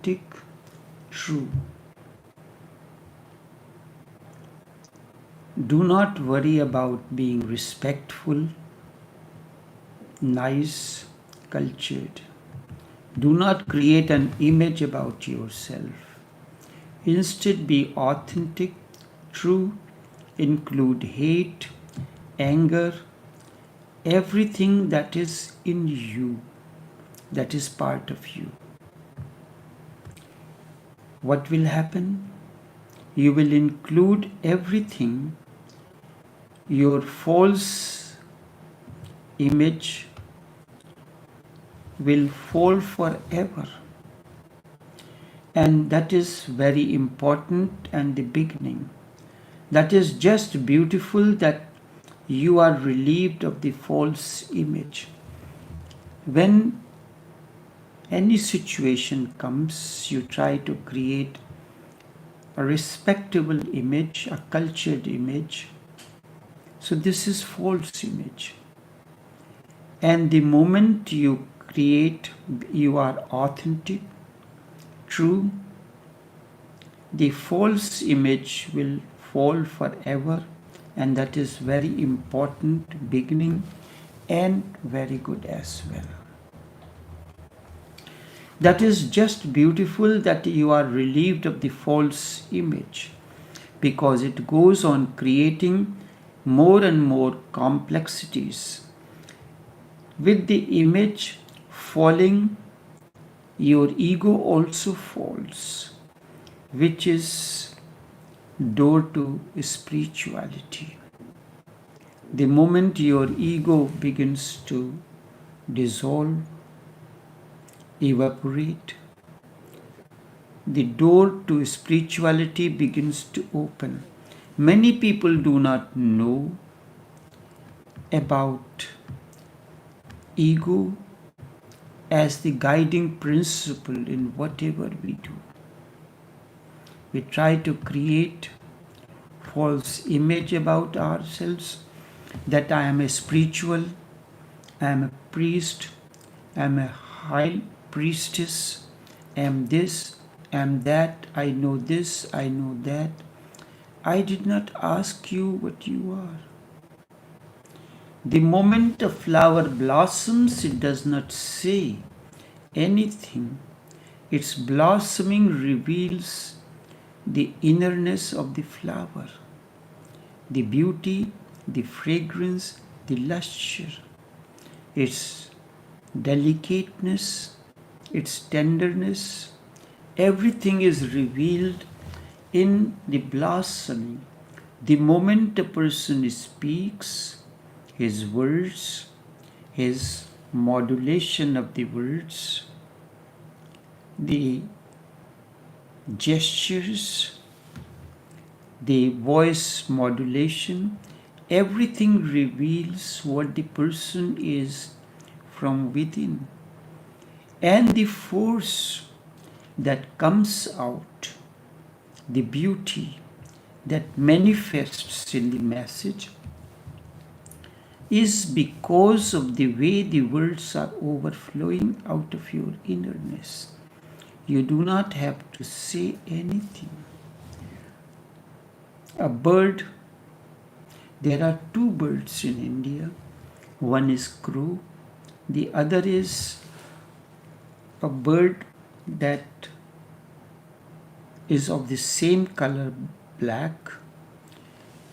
authentic, true. Do not worry about being respectful, nice, cultured. Do not create an image about yourself. Instead, be authentic, true, include hate, anger, everything that is in you, that is part of you. What will happen? You will include everything, your false image will fall forever. And that is very important and the beginning. That is just beautiful that you are relieved of the false image. When any situation comes, you try to create a respectable image, a cultured image. So this is false image. And the moment you create, you are authentic, true, the false image will fall forever, and that is very important beginning and very good as well. That is just beautiful that you are relieved of the false image, because it goes on creating more and more complexities. With the image falling, your ego also falls, which is door to spirituality. The moment your ego begins to dissolve, evaporate, the door to spirituality begins to open. Many people do not know about ego as the guiding principle in whatever we do. We try to create false image about ourselves that I am a spiritual, I am a priest, I am a high priestess, I am this, I am that, I know this, I know that. I did not ask you what you are. The moment a flower blossoms, it does not say anything. Its blossoming reveals the innerness of the flower, the beauty, the fragrance, the luster, its delicateness, its tenderness. Everything is revealed in the blossoming. The moment a person speaks, his words, his modulation of the words, the gestures, the voice modulation, everything reveals what the person is from within. And the force that comes out, the beauty that manifests in the message, is because of the way the words are overflowing out of your innerness. You do not have to say anything. A bird, there are two birds in India. One is crow, the other is a bird that is of the same color, black,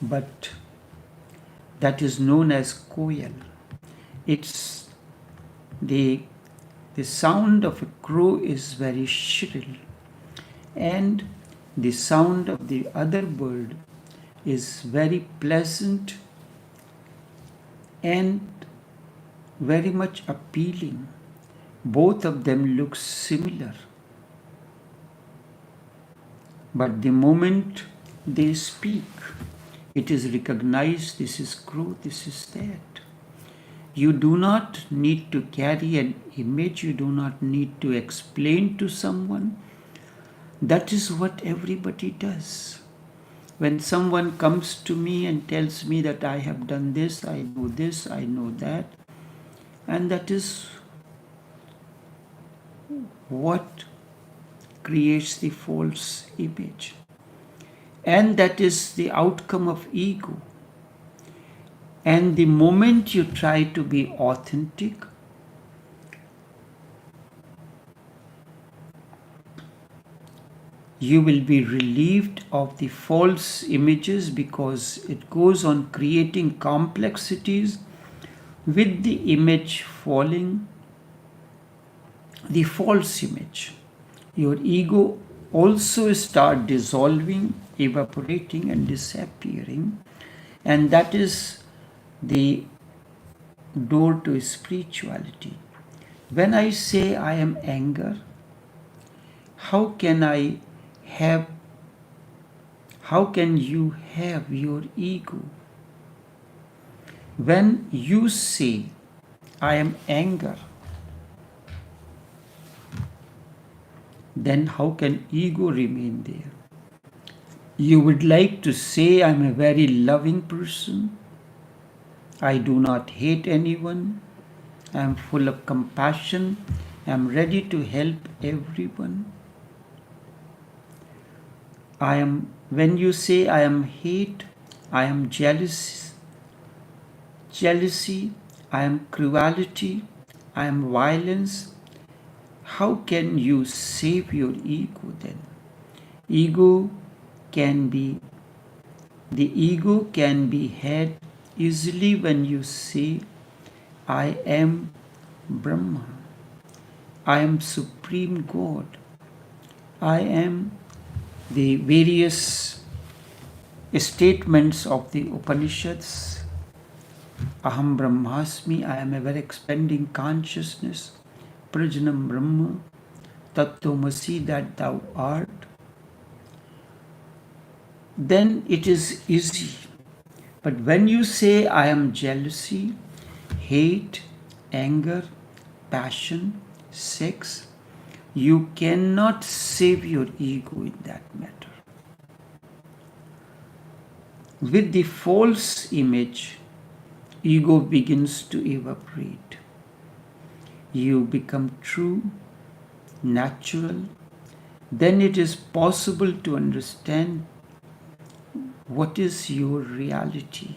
but that is known as koel. It's the sound of a crow is very shrill, and the sound of the other bird is very pleasant and very much appealing. Both of them look similar, but the moment they speak, it is recognized, this is crow, this is that. You do not need to carry an image, you do not need to explain to someone. That is what everybody does. When someone comes to me and tells me that I have done this, I know that, and that is what creates the false image. And that is the outcome of ego. And the moment you try to be authentic, you will be relieved of the false images, because it goes on creating complexities with the image falling, the false image. Your ego also start dissolving, evaporating and disappearing, and that is the door to spirituality. When I say I am anger, how can you have your ego? When you say I am anger, then how can ego remain there? You would like to say I am a very loving person, I do not hate anyone, I am full of compassion, I am ready to help everyone. When you say I am hate, I am jealousy, I am cruelty, I am violence, how can you save your ego then? The ego can be had easily when you say, I am Brahma, I am Supreme God, I am the various statements of the Upanishads. Aham Brahmasmi, I am ever expanding consciousness. Prajanam Brahma, Tattvamasi, that thou art. Then it is easy. But when you say I am jealousy, hate, anger, passion, sex, you cannot save your ego in that matter. With the false image, ego begins to evaporate. You become true, natural. Then it is possible to understand what is your reality.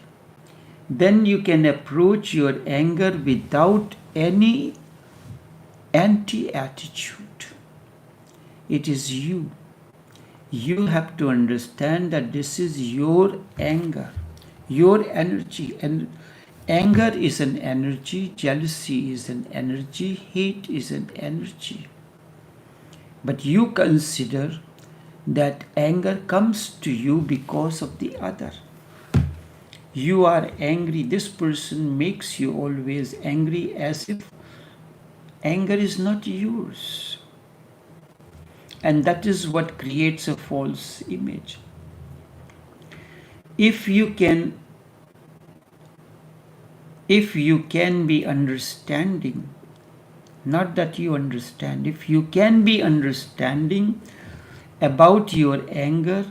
Then you can approach your anger without any anti-attitude. It is you. You have to understand that this is your anger, your energy. And anger is an energy, jealousy is an energy, hate is an energy. But you consider that anger comes to you because of the other. You are angry, this person makes you always angry, as if anger is not yours. And that is what creates a false image. If you can be understanding, not that you understand, if you can be understanding about your anger,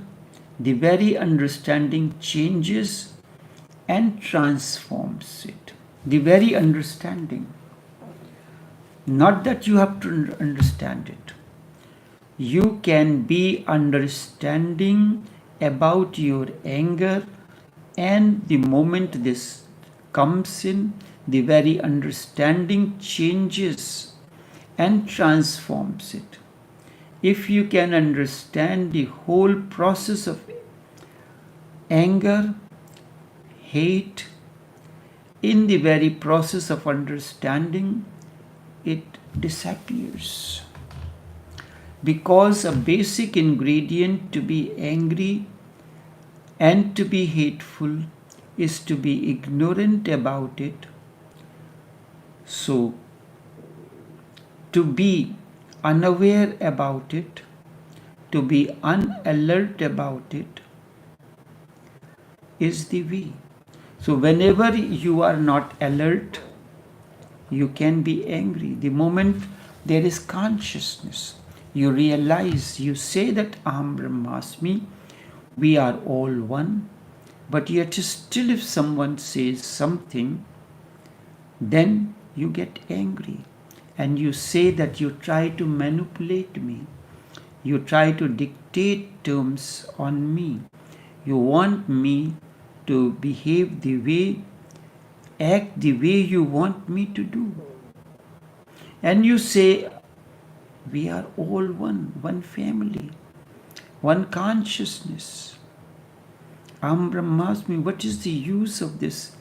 the very understanding changes and transforms it. The very understanding. Not that you have to understand it. You can be understanding about your anger, and the moment this comes in, the very understanding changes and transforms it. If you can understand the whole process of anger, hate, in the very process of understanding, it disappears. Because a basic ingredient to be angry and to be hateful is to be ignorant about it. So, to be unaware about it, to be unalert about it, is the way. So whenever you are not alert, you can be angry. The moment there is consciousness, you realize, you say that Aham Brahmasmi, we are all one, but yet still if someone says something, then you get angry and you say that you try to manipulate me. You try to dictate terms on me. You want me to behave the way, act the way you want me to do. And you say, we are all one family, one consciousness. Aham Brahmasmi, what is the use of this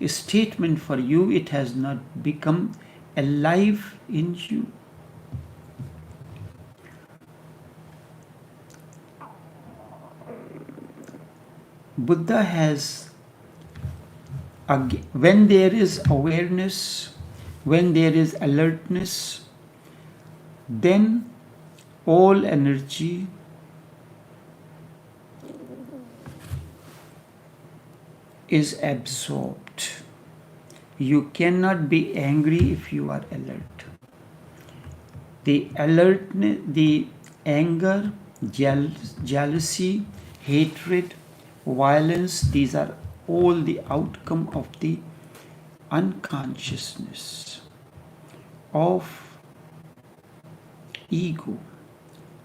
statement for you? It has not become alive in you. Buddha has, when there is awareness, when there is alertness, then all energy is absorbed. You cannot be angry if you are alert. The alertness, the anger, jealousy, hatred, violence, these are all the outcome of the unconsciousness of ego.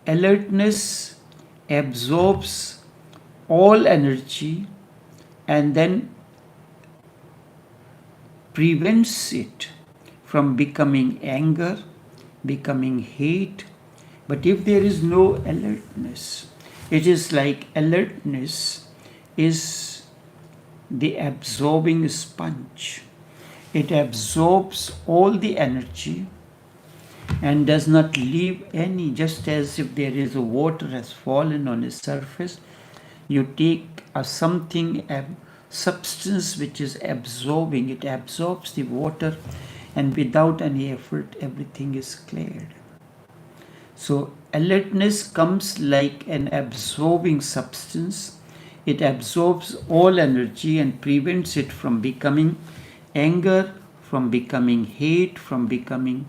Alertness absorbs all energy and then prevents it from becoming anger, becoming hate. But if there is no alertness, it is like alertness is the absorbing sponge. It absorbs all the energy and does not leave any, just as if there is a water has fallen on a surface, you take a substance which is absorbing, it absorbs the water, and without any effort everything is cleared. So alertness comes like an absorbing substance. It absorbs all energy and prevents it from becoming anger, from becoming hate, from becoming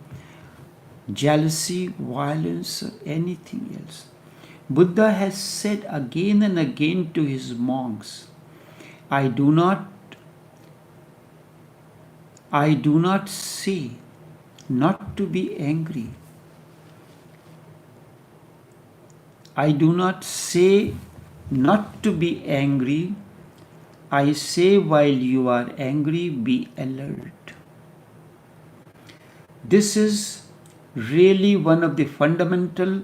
jealousy, violence, or anything else. Buddha has said again and again to his monks, I do not say not to be angry. I do not say not to be angry. I say while you are angry, be alert. This is really one of the fundamentals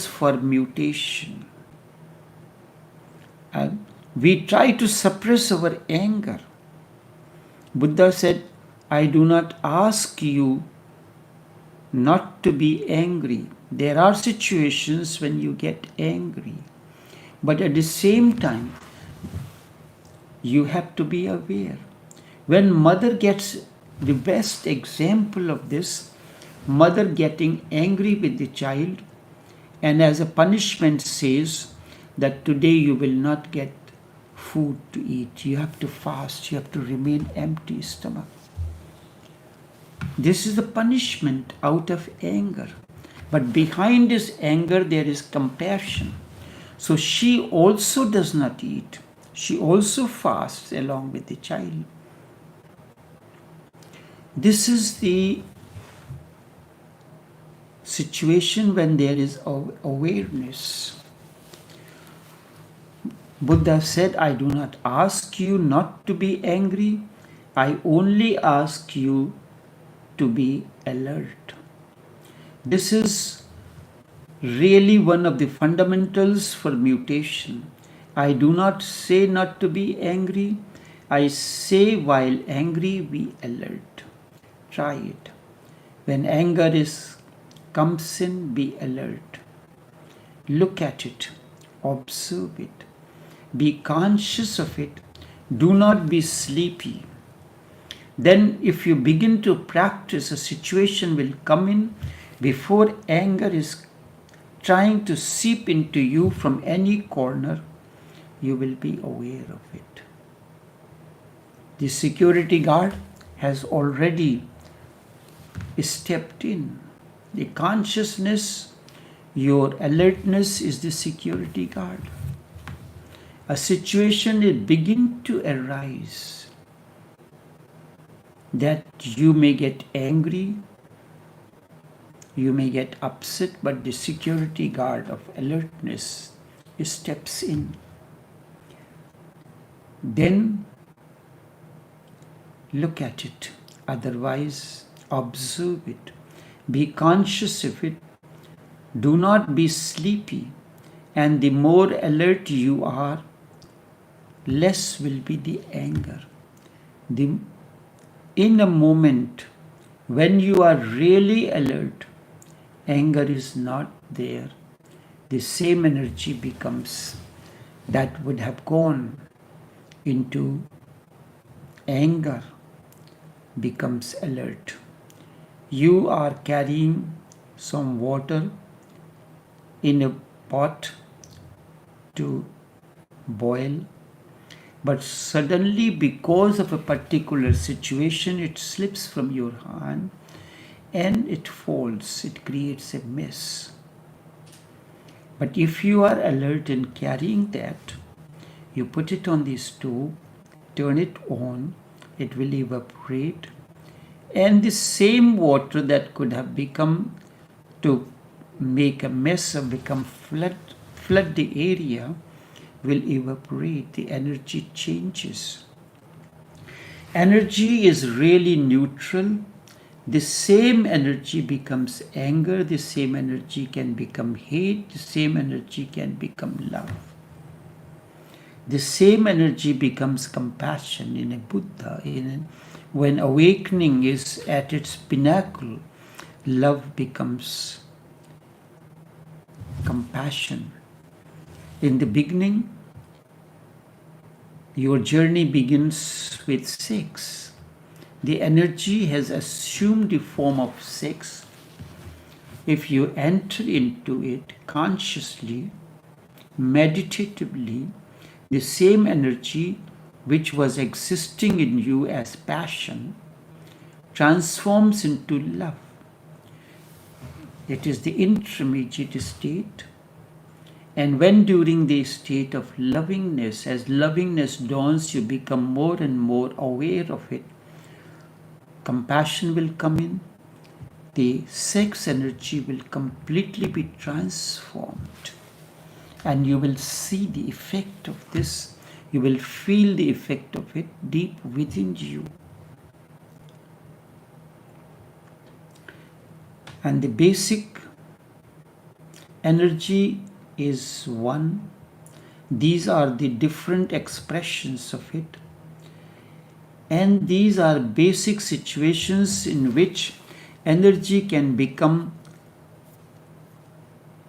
for mutation. And we try to suppress our anger. Buddha said, I do not ask you not to be angry. There are situations when you get angry, but at the same time, you have to be aware. When mother gets the best example of this, mother getting angry with the child and as a punishment says that today you will not get food to eat, you have to fast, you have to remain empty stomach. This is the punishment out of anger. But behind this anger there is compassion. So she also does not eat. She also fasts along with the child. This is the situation when there is awareness. Buddha said, I do not ask you not to be angry. I only ask you to be alert. This is really one of the fundamentals for mutation. I do not say not to be angry. I say while angry, be alert. Try it. When anger comes in, be alert. Look at it. Observe it. Be conscious of it. Do not be sleepy. Then if you begin to practice, a situation will come in before anger is trying to seep into you from any corner, you will be aware of it. The security guard has already stepped in. The consciousness, your alertness is the security guard. A situation will begin to arise that you may get angry, You may get upset, but the security guard of alertness steps in. Then look at it. Otherwise, observe it. Be conscious of it. Do not be sleepy. And the more alert you are, less will be the anger. In a moment when you are really alert, anger is not there. The same energy becomes, that would have gone into anger, becomes alert. You are carrying some water in a pot to boil, but suddenly, because of a particular situation, it slips from your hand and it falls. It creates a mess. But if you are alert in carrying that, you put it on the stove, turn it on, it will evaporate, and the same water that could have become to make a mess or become flood the area will evaporate. The energy changes. Energy is really neutral. The same energy becomes anger, the same energy can become hate, the same energy can become love. The same energy becomes compassion in a Buddha. When awakening is at its pinnacle, love becomes compassion. In the beginning, your journey begins with sex. The energy has assumed the form of sex. If you enter into it consciously, meditatively, the same energy which was existing in you as passion transforms into love. It is the intermediate state. And when during the state of lovingness, as lovingness dawns, you become more and more aware of it, compassion will come in. The sex energy will completely be transformed. And you will see the effect of this. You will feel the effect of it deep within you. And the basic energy is one. These are the different expressions of it. And these are basic situations in which energy can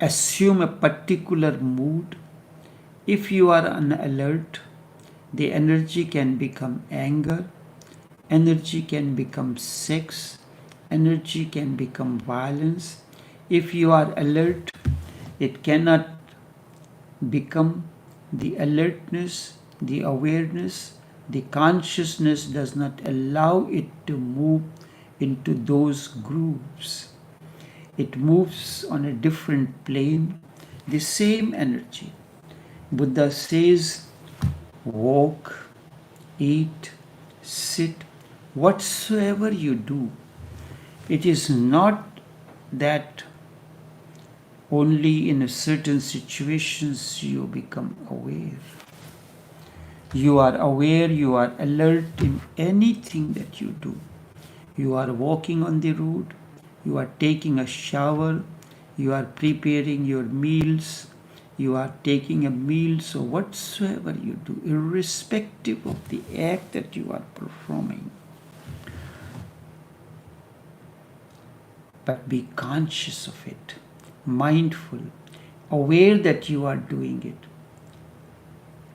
assume a particular mood. If you are on alert, the energy can become anger, energy can become sex, energy can become violence. If you are alert, it cannot become the alertness, the awareness, the consciousness does not allow it to move into those grooves. It moves on a different plane, the same energy. Buddha says, walk, eat, sit, whatsoever you do. It is not that only in certain situations you become aware. You are aware, you are alert in anything that you do. You are walking on the road, you are taking a shower, you are preparing your meals, you are taking a meal, so whatsoever you do, irrespective of the act that you are performing, but be conscious of it, mindful, aware that you are doing it.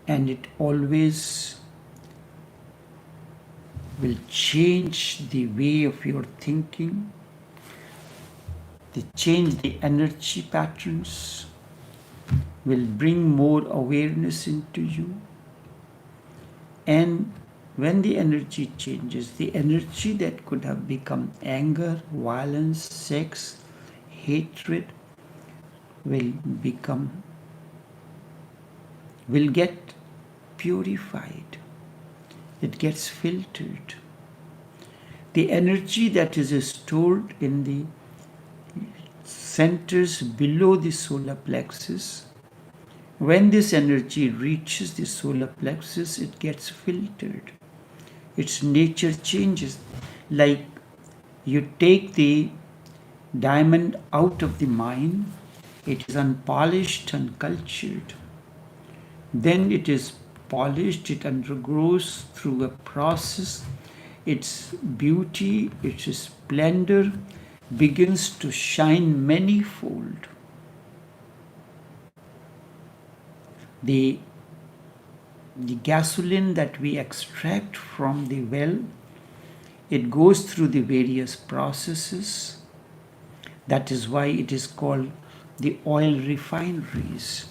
And it always will change the way of your thinking, change the energy patterns, will bring more awareness into you. And when the energy changes, the energy that could have become anger, violence, sex, hatred, will get purified. It gets filtered. The energy that is stored in the centers below the solar plexus. When this energy reaches the solar plexus, it gets filtered. Its nature changes. Like you take the diamond out of the mine, it is unpolished, uncultured. Then it is polished, it undergoes through a process. Its beauty, its splendor begins to shine manifold. The gasoline that we extract from the well, it goes through the various processes. That is why it is called the oil refineries.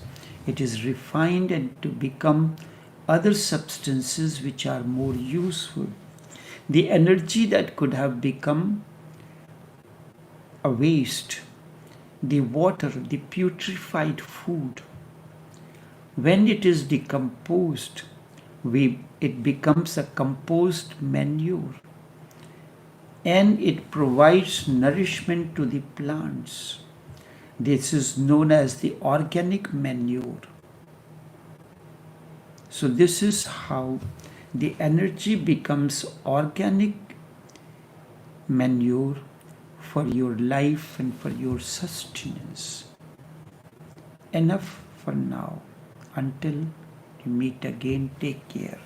It is refined and to become other substances which are more useful. The energy that could have become a waste, the water, the putrefied food, when it is decomposed, it becomes a compost manure, and it provides nourishment to the plants. This is known as the organic manure. So this is how the energy becomes organic manure for your life and for your sustenance. Enough for now. Until we meet again, take care.